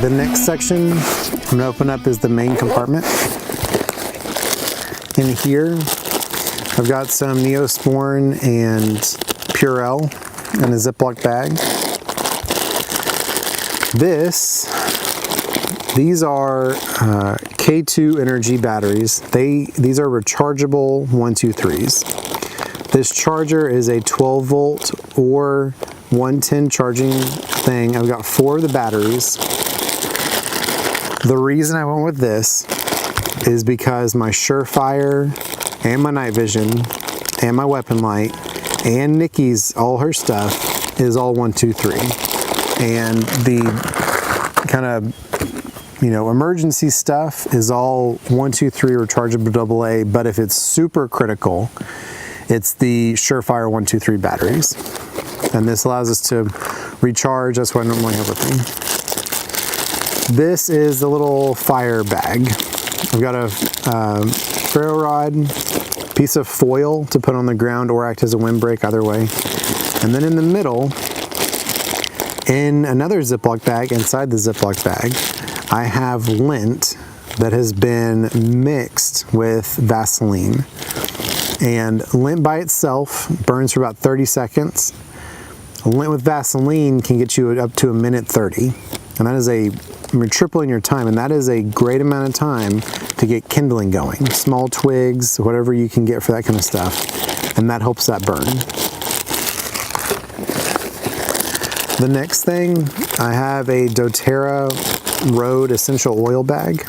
The next section I'm going to open up is the main compartment. In here, I've got some Neosporin and Purell in a Ziploc bag. These are K2 Energy batteries. These are rechargeable 123s. This charger is a 12 volt or 110 charging thing. I've got 4 of the batteries. The reason I went with this is because my Surefire and my night vision and my weapon light and Nikki's, all her stuff is all 123. And the kind of, emergency stuff is all 123 rechargeable AA, but if it's super critical, it's the Surefire 123 batteries. And this allows us to recharge. That's what I normally have with me. This is the little fire bag. I've got a ferro rod, piece of foil to put on the ground or act as a windbreak, either way. And then in the middle, in another Ziploc bag, inside the Ziploc bag, I have lint that has been mixed with Vaseline. And lint by itself burns for about 30 seconds. Lint with Vaseline can get you up to 1:30. And that is you're tripling your time, and that is a great amount of time to get kindling going. Small twigs, whatever you can get for that kind of stuff, and that helps that burn. The next thing, I have a doTERRA Road Essential Oil bag.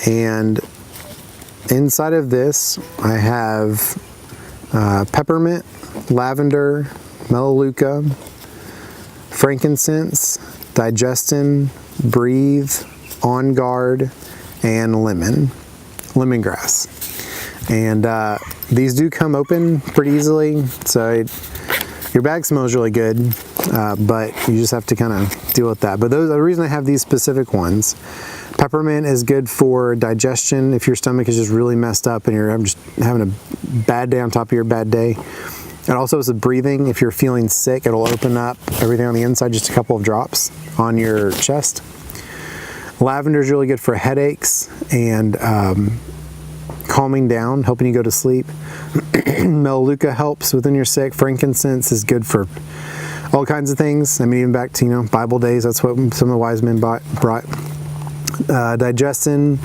And inside of this, I have peppermint, lavender, melaleuca, frankincense, digestin, breathe, on guard, and lemongrass. And these do come open pretty easily, so your bag smells really good, but you just have to kind of deal with that. But the reason I have these specific ones, peppermint is good for digestion if your stomach is just really messed up and you're just having a bad day on top of your bad day. It also is with breathing. If you're feeling sick, it'll open up everything on the inside, just a couple of drops on your chest. Lavender is really good for headaches and calming down, helping you go to sleep. Melaleuca helps when you're sick. Frankincense is good for all kinds of things. I mean, even back to, Bible days, that's what some of the wise men brought. Digestin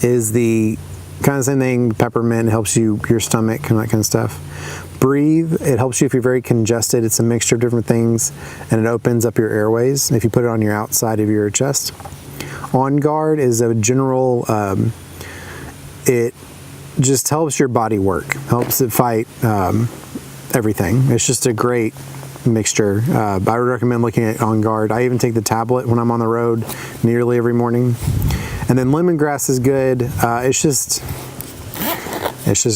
is the kind of same thing. Peppermint helps your stomach and that kind of stuff. Breathe, it helps you if you're very congested. It's a mixture of different things, and it opens up your airways if you put it on your outside of your chest. On Guard is a general, it just helps your body work, helps it fight everything. It's just a great mixture. I would recommend looking at On Guard. I even take the tablet when I'm on the road nearly every morning. And then lemongrass is good. It's just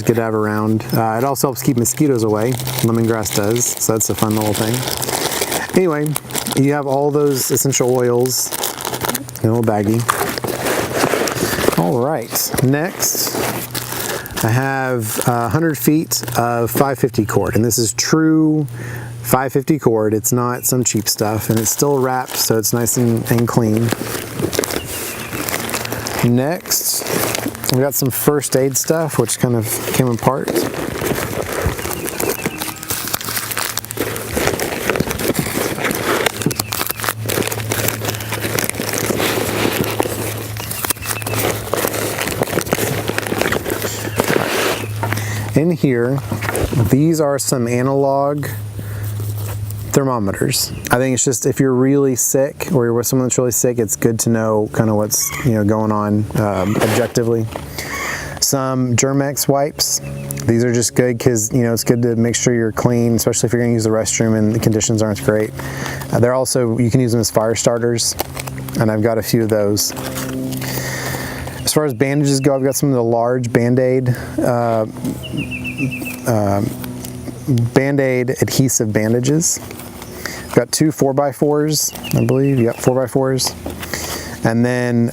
good to have around. It also helps keep mosquitoes away. Lemongrass does, so that's a fun little thing. Anyway, you have all those essential oils in a little baggie. All right, next I have 100 feet of 550 cord, and this is true 550 cord. It's not some cheap stuff, and it's still wrapped, so it's nice and clean. Next, we got some first aid stuff, which kind of came apart. In here, these are some analog thermometers. I think it's just if you're really sick or you're with someone that's really sick, it's good to know kind of what's going on objectively. Some Germ-X wipes. These are just good because it's good to make sure you're clean, especially if you're going to use the restroom and the conditions aren't great. They're also, you can use them as fire starters, and I've got a few of those. As far as bandages go, I've got some of the large Band-Aid adhesive bandages. I've got 2 4x4s, I believe. You got 4x4s. And then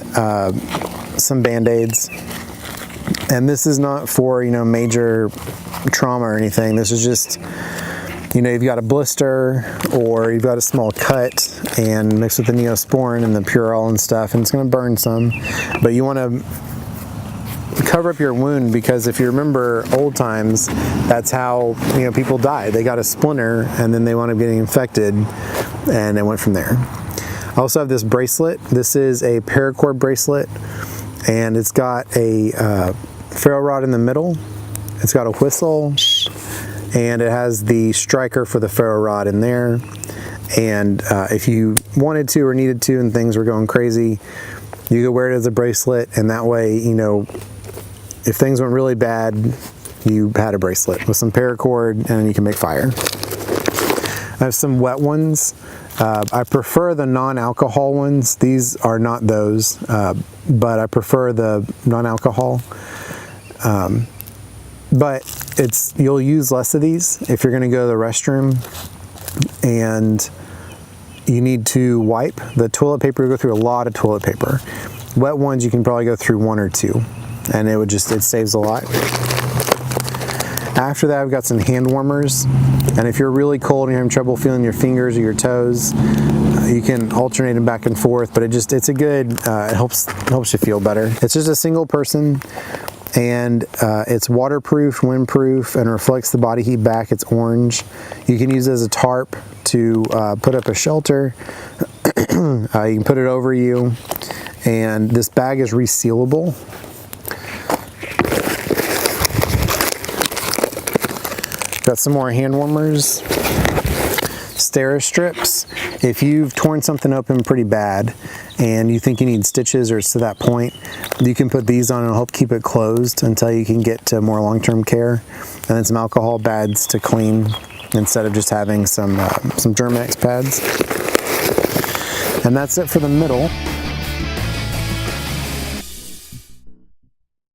some Band-Aids. And this is not for, major trauma or anything. This is just, you've got a blister or you've got a small cut, and mixed with the Neosporin and the Purell and stuff, and it's going to burn some. But you want to cover up your wound, because if you remember old times, that's how people died. They got a splinter and then they wound up getting infected, and it went from there. I also have this bracelet. This is a paracord bracelet, and it's got a ferro rod in the middle. It's got a whistle, and it has the striker for the ferro rod in there. And if you wanted to or needed to and things were going crazy, you could wear it as a bracelet, and that way, if things went really bad, you had a bracelet with some paracord, and then you can make fire. I have some wet ones. I prefer the non-alcohol ones. These are not those, but I prefer the non-alcohol. But you'll use less of these if you're going to go to the restroom and you need to wipe. The toilet paper, you go through a lot of toilet paper. Wet ones, you can probably go through 1 or 2, and it saves a lot. After that, I've got some hand warmers, and if you're really cold and you're having trouble feeling your fingers or your toes, you can alternate them back and forth, but it's a good, it helps you feel better. It's just a single person, and it's waterproof, windproof, and reflects the body heat back. It's orange. You can use it as a tarp to put up a shelter. You can put it over you, and this bag is resealable. Got some more hand warmers. Steri-Strips. If you've torn something open pretty bad and you think you need stitches or it's to that point, you can put these on and it'll help keep it closed until you can get to more long-term care. And then some alcohol pads to clean instead of just having some Germ-X pads. And that's it for the middle.